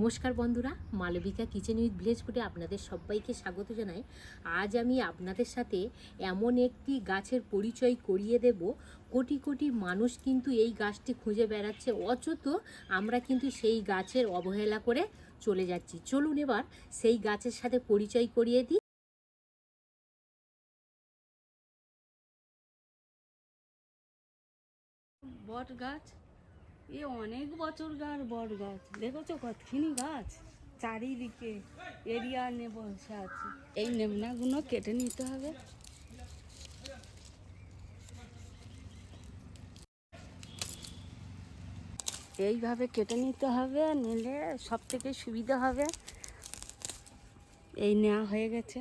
নমস্কার বন্ধুরা, Malavika kitchen with village ফুডে আপনাদের সবাইকে স্বাগত জানাই। আজ আমি আপনাদের সাথে এমন একটি গাছের পরিচয় করিয়ে দেব। কোটি কোটি মানুষ কিন্তু এই গাছটি খুঁজে বেড়াচ্ছে, অথচ আমরা কিন্তু সেই গাছের অবহেলা করে চলে যাচ্ছি। চলুন এবার সেই গাছের সাথে পরিচয় করিয়ে দিই। বট গাছ অনেক বছরকার বট গাছ, দেখেছো কতখানি গাছ চারিদিকে এরিয়া নিয়ে বসে আছে। এই নেমনাগুলো কেটে নিতে হবে। এইভাবে কেটে নিতে হবে, নিলে সব থেকে সুবিধা হবে। এই নেওয়া হয়ে গেছে।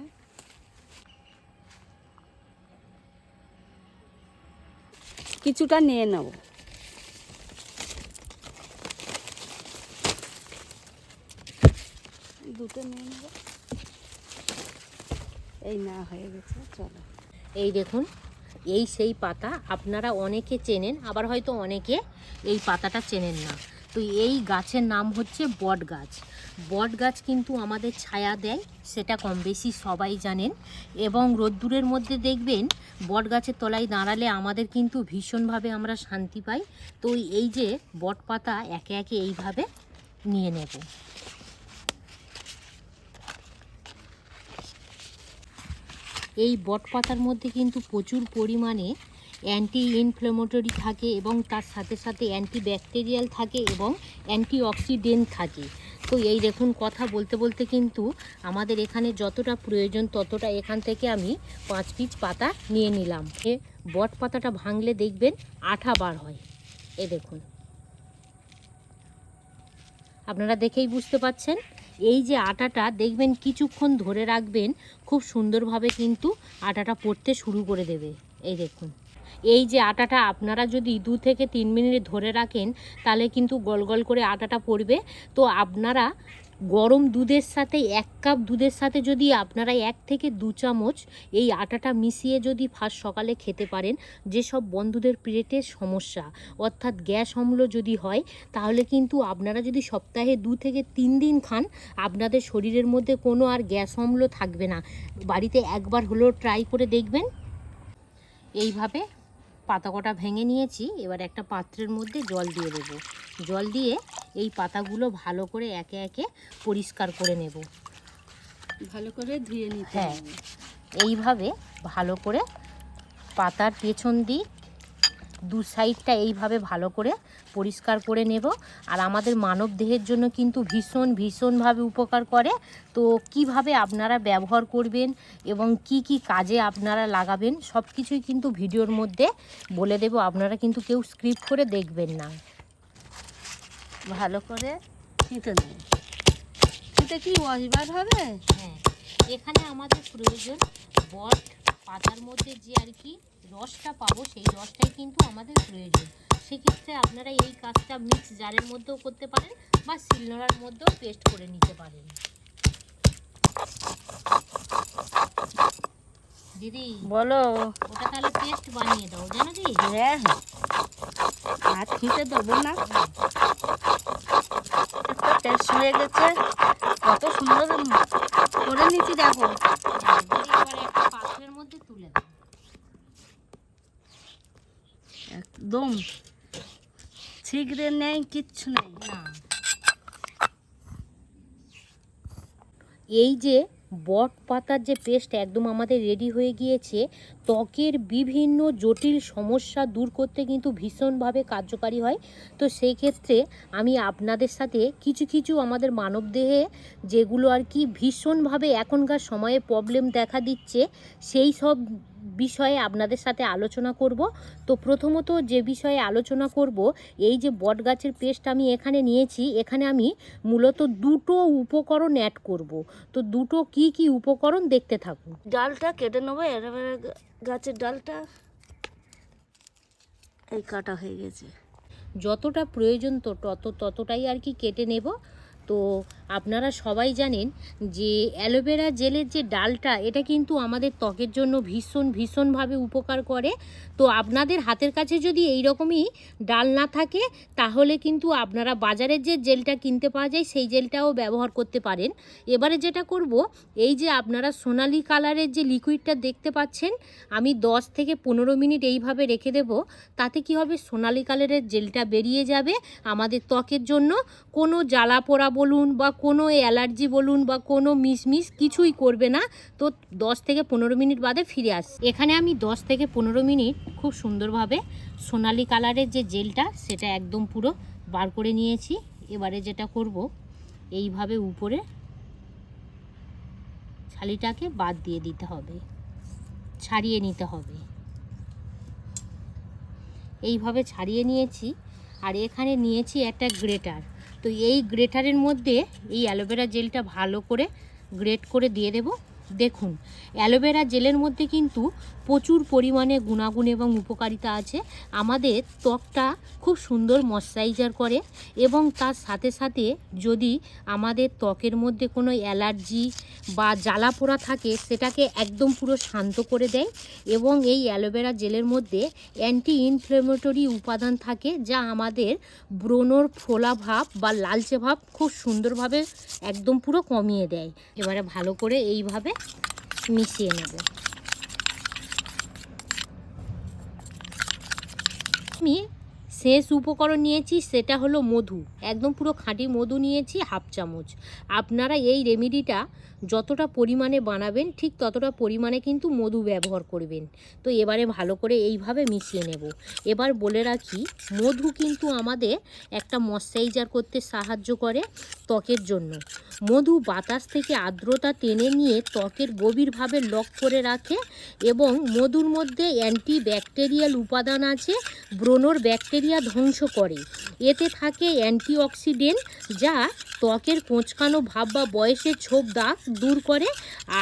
কিছুটা নিয়ে নেব। দুটো নিয়ে নেব। এই নেওয়া হয়ে গেছে, চলো। এই দেখুন, এই সেই পাতা। আপনারা অনেকে চেনেন, আবার হয়তো অনেকে এই পাতাটা চেনেন না। তো এই গাছের নাম হচ্ছে বট গাছ। বট গাছ কিন্তু আমাদের ছায়া দেয়, সেটা কম বেশি সবাই জানেন। এবং রোদ্দুরের মধ্যে দেখবেন বট গাছের তলায় দাঁড়ালে আমাদের কিন্তু ভীষণভাবে আমরা শান্তি পাই। তো এই যে বট পাতা একে একে এইভাবে নিয়ে নেব। এই বট পাতার মধ্যে কিন্তু প্রচুর পরিমাণে অ্যান্টি ইনফ্ল্যামেটরি থাকে এবং তার সাথে সাথে অ্যান্টিব্যাকটেরিয়াল থাকে এবং অ্যান্টিঅক্সিডেন্ট থাকে। তো এই দেখুন, কথা বলতে বলতে কিন্তু আমাদের এখানে যতটা প্রয়োজন ততটা এখান থেকে আমি 5 পিস পাতা নিয়ে নিলাম। এ বট পাতাটা ভাঙলে দেখবেন আঠা বার হয়। এ দেখুন, আপনারা দেখেই বুঝতে পাচ্ছেন। এই যে আটাটা দেখবেন কিছুক্ষণ ধরে রাখবেন, খুব সুন্দরভাবে কিন্তু আটাটা পড়তে শুরু করে দেবে। এই দেখুন, এই যে আটাটা আপনারা যদি 2 থেকে 3 মিনিট ধরে রাখেন তাহলে কিন্তু গল গল করে আটাটা পড়বে। তো আপনারা গরম দুধের সাথে 1 কাপ দুধের সাথে যদি আপনারা 1 থেকে 2 চামচ এই আটাটা মিশিয়ে যদি ফার্স্ট সকালে খেতে পারেন, যেসব বন্ধুদের পেটের সমস্যা অর্থাৎ গ্যাস অম্ল যদি হয়, তাহলে কিন্তু আপনারা যদি সপ্তাহে 2 থেকে 3 দিন খান, আপনাদের শরীরের মধ্যে কোনো আর গ্যাস অম্ল থাকবে না। বাড়িতে একবার হলেও ট্রাই করে দেখবেন। এইভাবে পাতা কটা ভেঙে নিয়েছি। এবার একটা পাত্রের মধ্যে জল দিয়ে দেবো। জল দিয়ে এই পাতাগুলো ভালো করে একে একে পরিষ্কার করে নেব। ভালো করে ধুয়ে নিতে হ্যাঁ, হবে। এইভাবে ভালো করে পাতার পেছন দিক 2 সাইডটা এইভাবে ভালো করে পরিষ্কার করে নেব। আর আমাদের মানব দেহের জন্য কিন্তু ভীষণভাবে উপকার করে। তো কিভাবে আপনারা ব্যবহার করবেন এবং কি কি কাজে আপনারা লাগাবেন সব কিছুই কিন্তু ভিডিওর মধ্যে বলে দেব। আপনারা কিন্তু কেউ স্ক্রিপ্ট করে দেখবেন না। ভালো করে ছিটে নেব। ছিটে কি ওয়াশবার হবে? হ্যাঁ, এখানে আমাদের প্রয়োজন বট পাতার মধ্যে যে আর কি রসটা পাবো, সেই রসটাই কিন্তু আমাদের প্রয়োজন। সেক্ষেত্রে আপনারা এই কাজটা মিক্স জারের মধ্যেও করতে পারেন বা শিলনোড়ার মধ্যেও পেস্ট করে নিতে পারেন। দিদি বলো। ওটা তাহলে পেস্ট বানিয়ে দাও, জানো কি? হ্যাঁ হ্যাঁ, আর ছিটে দেবো না। একটা পেস্ট হয়ে গেছে, কত সুন্দর করে নিচ্ছি দেখো। হ্যাঁ, দিদি এবার একটা পাত্রের মধ্যে তুলে দাও। একদম ছিগড়ে নেই, কিচ্ছু নেই। না, এই যে বট পাতার যে পেস্ট একদম আমাদের রেডি হয়ে গিয়েছে, ত্বকের বিভিন্ন জটিল সমস্যা দূর করতে কিন্তু ভীষণভাবে কার্যকারী হয়। তো সেই ক্ষেত্রে আমি আপনাদের সাথে কিছু কিছু আমাদের মানবদেহে যেগুলো আর কি ভীষণভাবে এখনকার সময়ে প্রবলেম দেখা দিচ্ছে, সেই সব বিষয়ে আপনাদের সাথে আলোচনা করব। তো প্রথমত যে বিষয়ে আলোচনা করব, এই যে বট গাছের পেস্ট আমি এখানে নিয়েছি, এখানে আমি মূলত 2টো উপকরণ অ্যাড করব। তো 2টো কি কি উপকরণ দেখতে থাকুন। ডালটা কেটে নেবো। এবারে গাছের ডালটা এই কাটা হয়ে গেছে। যতটা প্রয়োজন তো ততটাই আর কি কেটে নেব। তো আপনারা সবাই জানেন যে অ্যালোভেরা জেলের যে ডালটা এটা কিন্তু আমাদের ত্বকের জন্য ভীষণভাবে উপকার করে। তো আপনাদের হাতের কাছে যদি এই রকমই ডাল না থাকে তাহলে কিন্তু আপনারা বাজারের যে জেলটা কিনতে পাওয়া যায় সেই জেলটাও ব্যবহার করতে পারেন। এবারে যেটা করব, এই যে আপনারা সোনালি কালারের যে লিকুইডটা দেখতে পাচ্ছেন, আমি 10 থেকে 15 মিনিট এইভাবে রেখে দেব। তাতে কি হবে, সোনালি কালারের জেলটা বেরিয়ে যাবে। আমাদের ত্বকের জন্য কোনো জ্বালা পোড়া বলুন বা কোনো অ্যালার্জি বলুন বা কোনো মিসমিস কিছুই করবে না। তো 10 থেকে 15 মিনিট বাদে ফিরে আসছি। এখানে আমি 10 থেকে 15 মিনিট খুব সুন্দরভাবে সোনালি কালারের যে জেলটা সেটা একদম পুরো বার করে নিয়েছি। এবারে যেটা করব, এইভাবে উপরে ছালিটাকে বাদ দিয়ে দিতে হবে, ছাড়িয়ে নিতে হবে। এইভাবে ছাড়িয়ে নিয়েছি। আর এখানে নিয়েছি একটা গ্রেটার। তো এই গ্রেটারের মধ্যে এই অ্যালোভেরা জেলটা ভালো করে গ্রেট করে দিয়ে দেব। দেখুন, অ্যালোভেরা জেলের মধ্যে কিন্তু প্রচুর পরিমাণে গুণাগুণ এবং উপকারিতা আছে। আমাদের ত্বকটা খুব সুন্দর ময়শ্চারাইজার করে এবং তার সাথে সাথে যদি আমাদের ত্বকের মধ্যে কোনো অ্যালার্জি বা জ্বালা পোড়া থাকে সেটাকে একদম পুরো শান্ত করে দেয়। এবং এই অ্যালোভেরা জেলের মধ্যে অ্যান্টি ইনফ্লেমেটরি উপাদান থাকে যা আমাদের ব্রণর ফোলা ভাব বা লালচে ভাব খুব সুন্দরভাবে একদম পুরো কমিয়ে দেয়। এবারে ভালো করে এইভাবে মিশিয়ে নেব। আমি শেষ উপকরণ নিয়েছি, সেটা হলো মধু। একদম পুরো খাঁটি মধু নিয়েছি হাফ চামচ। আপনারা এই রেমেডিটা যতটা পরিমাণে বানাবেন ঠিক ততটা পরিমাণে কিন্তু মধু ব্যবহার করবেন। তো এবারে ভালো করে এইভাবে মিশিয়ে নেব। এবার বলে রাখি, মধু কিন্তু আমাদের একটা ময়শ্চারাইজার করতে সাহায্য করে ত্বকের জন্য। মধু বাতাস থেকে আর্দ্রতা টেনে নিয়ে ত্বকের গভীরভাবে লক করে রাখে এবং মধুর মধ্যে অ্যান্টিব্যাকটেরিয়াল উপাদান আছে, ব্রণর ব্যাকটেরিয়া ধ্বংস করে। এতে থাকে অ্যান্টিঅক্সিডেন্ট যা ত্বকের কোঁচকানো ভাব বা বয়সের ছোপ দাগ দূর করে।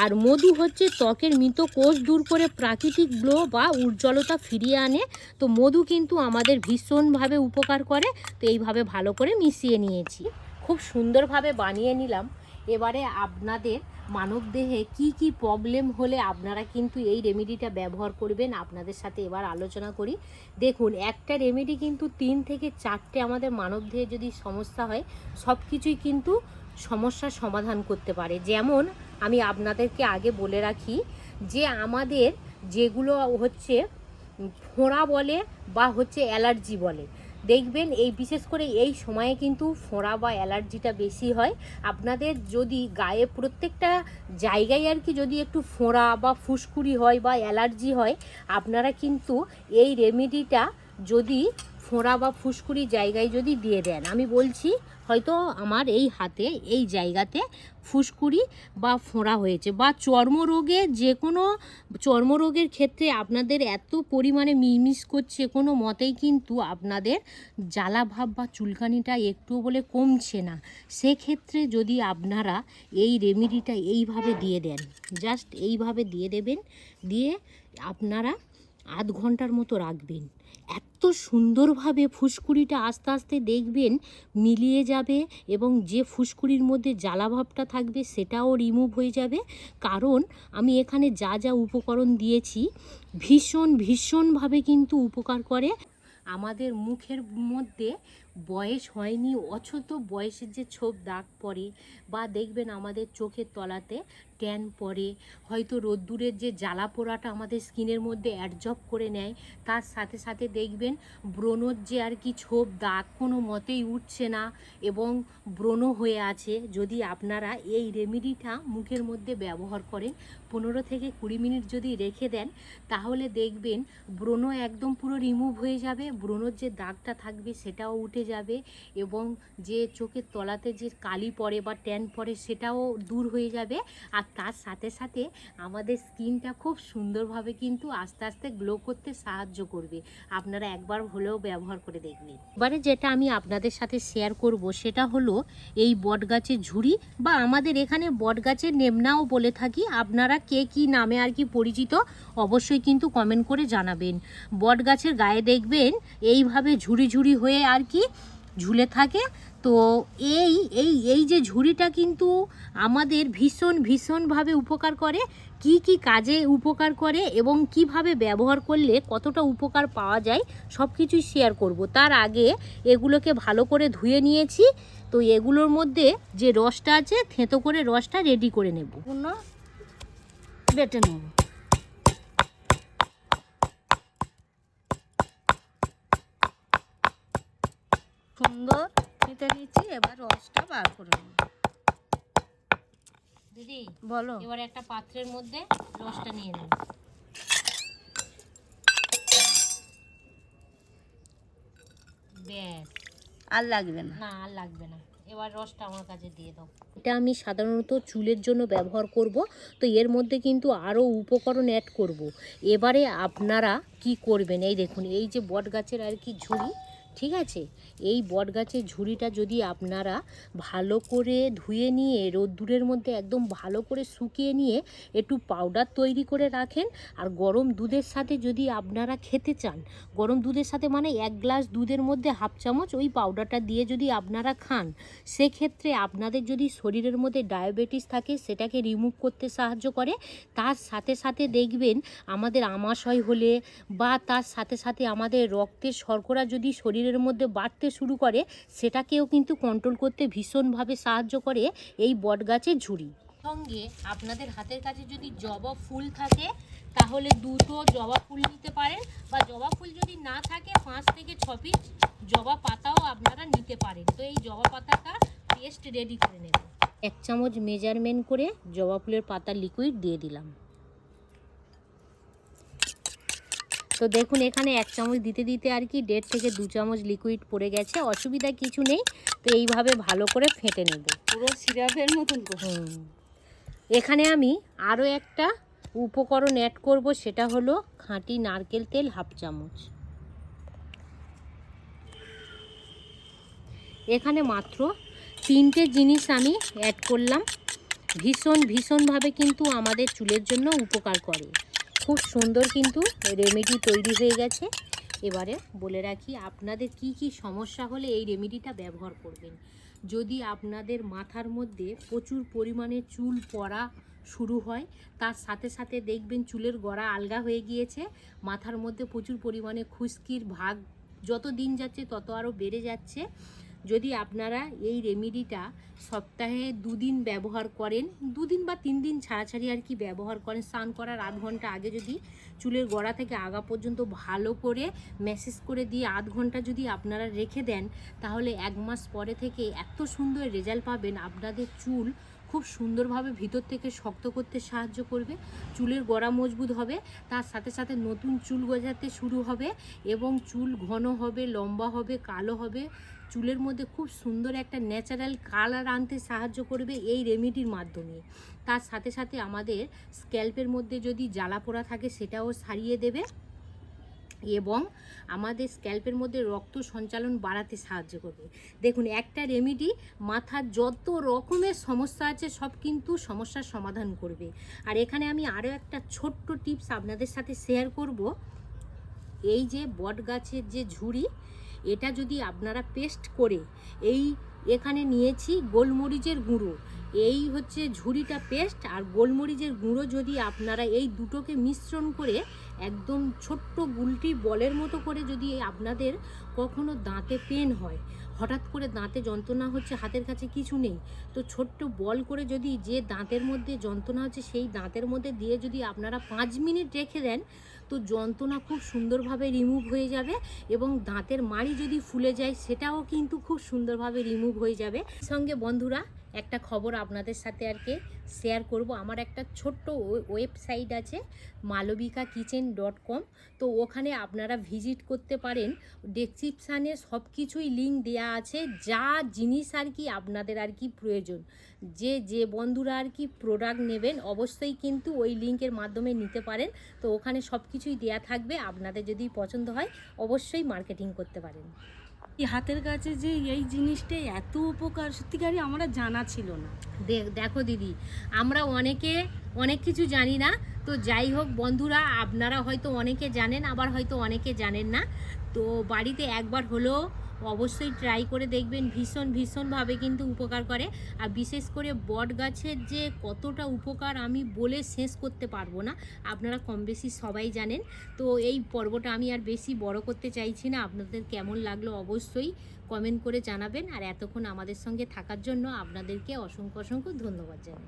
আর মধু হচ্ছে ত্বকের মৃত কোষ দূর করে প্রাকৃতিক গ্লো বা উজ্জ্বলতা ফিরিয়ে আনে। তো মধু কিন্তু আমাদের ভীষণভাবে উপকার করে। তো এইভাবে ভালো করে মিশিয়ে নিয়েছি, খুব সুন্দরভাবে বানিয়ে নিলাম। এবারে আপনাদের মানবদেহে কি কি প্রবলেম হলে আপনারা কিন্তু এই রেমেডিটা ব্যবহার করবেন আপনাদের সাথে এবার আলোচনা করি। দেখুন, একটা রেমেডি কিন্তু 3 থেকে 4টে আমাদের মানবদেহে যদি সমস্যা হয় সব কিছুই কিন্তু সমস্যার সমাধান করতে পারে। যেমন আমি আপনাদেরকে আগে বলে রাখি যে আমাদের যেগুলো হচ্ছে ফোঁড়া বলে বা হচ্ছে অ্যালার্জি বলে, দেখবেন এই বিশেষ করে এই সময়ে কিন্তু ফোঁড়া বা অ্যালার্জিটা বেশি হয়। আপনাদের যদি গায়ে প্রত্যেকটা জায়গায় আর কি যদি একটু ফোঁড়া বা ফুসকুড়ি হয় বা অ্যালার্জি হয়, আপনারা কিন্তু এই রেমেডিটা যদি ফোঁড়া বা ফুসকুড়ি জায়গায় যদি দিয়ে দেন, আমি বলছি হয়তো আমার এই হাতে এই জায়গাতে ফুসকুড়ি বা ফোঁড়া হয়েছে বা চর্মরোগে, যে কোনো চর্মরোগের ক্ষেত্রে আপনাদের এত পরিমাণে মিসমিস করছে, কোনো মতেই কিন্তু আপনাদের জ্বালা ভাব বা চুলকানিটা একটু বলে কমছে না, সেক্ষেত্রে যদি আপনারা এই রেমেডিটা এইভাবে দিয়ে দেন, জাস্ট এইভাবে দিয়ে দেবেন, দিয়ে আপনারা আধ ঘন্টার মতো রাখবেন। এত সুন্দরভাবে ফুসকুড়িটা আস্তে আস্তে দেখবেন মিলিয়ে যাবে এবং যে ফুসকুড়ির মধ্যে জ্বালাভাবটা থাকবে সেটাও রিমুভ হয়ে যাবে। কারণ আমি এখানে যা যা উপকরণ দিয়েছি ভীষণভাবে কিন্তু উপকার করে। আমাদের মুখের মধ্যে বয়স হয়নি অথচ বয়সের যে ছোপ দাগ পড়ে বা দেখবেন আমাদের চোখের তলাতে ট্যান পড়ে, হয়তো রোদ্দুরের যে জ্বালা পোড়াটা আমাদের স্কিনের মধ্যে অ্যাডজর্ব করে নেয়, তার সাথে সাথে দেখবেন ব্রণর যে আর কি ছোপ দাগ কোনো মতেই উঠছে না এবং ব্রণ হয়ে আছে, যদি আপনারা এই রেমেডিটা মুখের মধ্যে ব্যবহার করেন 15 থেকে 20 মিনিট যদি রেখে দেন, তাহলে দেখবেন ব্রণ একদম পুরো রিমুভ হয়ে যাবে, ব্রণর যে দাগটা থাকবে সেটাও উঠে যাবে এবং যে চোখের তলাতে যে কালি পড়ে বা ট্যান পড়ে সেটাও দূর হয়ে যাবে। আর তার সাথে সাথে আমাদের স্কিনটা খুব সুন্দরভাবে কিন্তু আস্তে আস্তে গ্লো করতে সাহায্য করবে। আপনারা একবার হলেও ব্যবহার করে দেখবেন। এবারে যেটা আমি আপনাদের সাথে শেয়ার করব সেটা হলো এই বটগাছের ঝুড়ি, বা আমাদের এখানে বটগাছের নেমনাও বলে থাকি। আপনারা কে কি নামে আর কি পরিচিত অবশ্যই কিন্তু কমেন্ট করে জানাবেন। বটগাছের গায়ে দেখবেন এইভাবে ঝুড়ি ঝুড়ি হয়ে আর কি ঝুলে থাকে। তো তো এই এই এই যে ঝুড়িটা কিন্তু আমাদের ভীষণভাবে উপকার করে। কি কি কাজে উপকার করে এবং কিভাবে ব্যবহার করলে কতটা উপকার পাওয়া যায় সব কিছুই শেয়ার করব। তার আগে এগুলোকে ভালো করে ধুয়ে নিয়েছি। তো এগুলোর মধ্যে যে রসটা আছে থেঁতো করে রসটা রেডি করে নেব। বেটে নেব। সুন্দর কেটে নিচ্ছি, এবার রসটা বার করে নেব। দিদি বলো। এবার একটা পাত্রের মধ্যে রসটা নিয়ে নেব। ব্যাস, আর লাগবে না। না আর লাগবে না। এবার রসটা আমার কাছে দিয়ে দাও। এটা আমি সাধারণত চুলের জন্য ব্যবহার করব। তো এর মধ্যে কিন্তু আরও উপকরণ অ্যাড করব। এবারে আপনারা কি করবেন, এই দেখুন এই যে বট গাছের আর কি ঝুড়ি, ঠিক আছে, এই বট গাছের ঝুড়িটা যদি আপনারা ভালো করে ধুয়ে নিয়ে রোদ্দুরের মধ্যে একদম ভালো করে শুকিয়ে নিয়ে একটু পাউডার তৈরি করে রাখেন, আর গরম দুধের সাথে যদি আপনারা খেতে চান, গরম দুধের সাথে মানে 1 গ্লাস দুধের মধ্যে হাফ চামচ ওই পাউডারটা দিয়ে যদি আপনারা খান, সেক্ষেত্রে আপনাদের যদি শরীরের মধ্যে ডায়াবেটিস থাকে সেটাকে রিমুভ করতে সাহায্য করে। তার সাথে সাথে দেখবেন আমাদের আমাশয় হলে বা তার সাথে সাথে আমাদের রক্তের শর্করা যদি শরীরের মধ্যে বাড়তে শুরু করে, সেটাকেও কিন্তু কন্ট্রোল করতে ভীষণভাবে সাহায্য করে এই বট গাছের ঝুড়ি। সঙ্গে আপনাদের হাতের কাছে যদি জবা ফুল থাকে তাহলে 2টো জবা ফুল নিতে পারেন, বা জবা ফুল যদি না থাকে 5 থেকে 6 পিস জবা পাতাও আপনারা নিতে পারেন। তো এই জবা পাতাটা পেস্ট রেডি করে নেব। 1 চামচ মেজারমেন্ট করে জবা ফুলের পাতার লিকুইড দিয়ে দিলাম। তো দেখুন এখানে 1 চামচ দিতে দিতে আর কি 1.5 থেকে 2 চামচ লিকুইড পড়ে গেছে, অসুবিধা কিছু নেই। তো এইভাবে ভালো করে ফেটে নেব পুরো সিরাপের মতন করে। এখানে আমি আরও একটা উপকরণ অ্যাড করব, সেটা হলো খাঁটি নারকেল তেল হাফ চামচ। এখানে মাত্র 3টে জিনিস আমি অ্যাড করলাম। ভীষণভাবে কিন্তু আমাদের চুলের জন্য উপকার করে। খুব সুন্দর কিন্তু রেমেডি তৈরি হয়ে গেছে। এবারে বলে রাখি আপনাদের কি কি সমস্যা হলে এই রেমেডিটা ব্যবহার করবেন। যদি আপনাদের মাথার মধ্যে প্রচুর পরিমাণে চুল পড়া শুরু হয়, তার সাথে সাথে দেখবেন চুলের গোড়া আলগা হয়ে গিয়েছে, মাথার মধ্যে প্রচুর পরিমাণে খুশকির ভাগ যত দিন যাচ্ছে তত আরও বেড়ে যাচ্ছে, যদি আপনারা এই রেমেডিটা সপ্তাহে 2 দিন ব্যবহার করেন, 2 দিন বা 3 দিন ছাড়াছাড়ি আর কি ব্যবহার করেন, স্নান করার আধ ঘন্টা আগে যদি চুলের গোড়া থেকে আগা পর্যন্ত ভালো করে ম্যাসেজ করে দিয়ে আধ ঘন্টা যদি আপনারা রেখে দেন, তাহলে 1 মাস পরে থেকে এত সুন্দর রেজাল্ট পাবেন। আপনাদের চুল খুব সুন্দরভাবে ভিতর থেকে শক্ত করতে সাহায্য করবে, চুলের গোড়া মজবুত হবে, তার সাথে সাথে নতুন চুল গজাতে শুরু হবে এবং চুল ঘন হবে, লম্বা হবে, কালো হবে। চুলের মধ্যে খুব সুন্দর একটা ন্যাচারাল কালার আনতে সাহায্য করবে এই রেমেডির মাধ্যমে। তার সাথে সাথে আমাদের স্ক্যাল্পের মধ্যে যদি জ্বালা পোড়া থাকে সেটাও সারিয়ে দেবে এবং আমাদের স্ক্যাল্পের মধ্যে রক্ত সঞ্চালন বাড়াতে সাহায্য করবে। দেখুন একটা রেমেডি মাথার যত রকমের সমস্যা আছে সব কিন্তু সমস্যার সমাধান করবে। আর এখানে আমি আরও একটা ছোট্ট টিপস আপনাদের সাথে শেয়ার করব। এই যে বট গাছের যে ঝুড়ি, এটা যদি আপনারা পেস্ট করে এখানে নিয়েছি গোলমরিচের গুঁড়ো, এই হচ্ছে ঝুড়িটা পেস্ট, আর গোলমরিচের গুঁড়ো যদি আপনারা এই দুটোকে মিশ্রণ করে একদম ছোট্ট গুলটি বলের মতো করে যদি আপনাদের কখনো দাঁতে পেন হয়, হঠাৎ করে দাঁতে যন্ত্রণা হচ্ছে, হাতের কাছে কিছু নেই, তো ছোট্ট বল করে যদি যে দাঁতের মধ্যে যন্ত্রণা হচ্ছে সেই দাঁতের মধ্যে দিয়ে যদি আপনারা 5 মিনিট রেখে দেন, তো যন্ত্রণা খুব সুন্দরভাবে রিমুভ হয়ে যাবে এবং দাঁতের মাড়ি যদি ফুলে যায় সেটাও কিন্তু খুব সুন্দরভাবে রিমুভ হয়ে যাবে। সঙ্গে বন্ধুরা একটা খবর আপনাদের সাথে আর কি শেয়ার করব। আমার একটা ছোট্ট ওয়েবসাইট আছে malavikakichen.com, তো ওখানে আপনারা ভিজিট করতে পারেন। ডেসক্রিপশানে সব কিছুই লিঙ্ক দেওয়া আছে, যা জিনিস আর কি আপনাদের আর কি প্রয়োজন, যে বন্ধুরা আর কি প্রোডাক্ট নেবেন অবশ্যই কিন্তু ওই লিঙ্কের মাধ্যমে নিতে পারেন। তো ওখানে সব কিছুই দেওয়া থাকবে, আপনাদের যদি পছন্দ হয় অবশ্যই মার্কেটিং করতে পারেন। এই হাতের কাছে যে এই জিনিসটাই এত উপকার, সত্যিকারই আমরা জানা ছিল না। দেখো দিদি, আমরা অনেকে অনেক কিছু জানি না, তো যাই হোক বন্ধুরা, আপনারা হয়তো অনেকে জানেন আবার হয়তো অনেকে জানেন না। তো তো বাড়িতে একবার হলেও অবশ্যই ট্রাই করে দেখবেন, ভীষণভাবে কিন্তু উপকার করে। আর বিশেষ করে বট গাছের যে কতটা উপকার আমি বলে শেষ করতে পারবো না, আপনারা কম বেশি সবাই জানেন। তো এই পর্বটা আমি আর বেশি বড় করতে চাইছি না, আপনাদের কেমন লাগলো অবশ্যই কমেন্ট করে জানাবেন। আর এতক্ষণ আমাদের সঙ্গে থাকার জন্য আপনাদেরকে অসংখ্য ধন্যবাদ জানাই।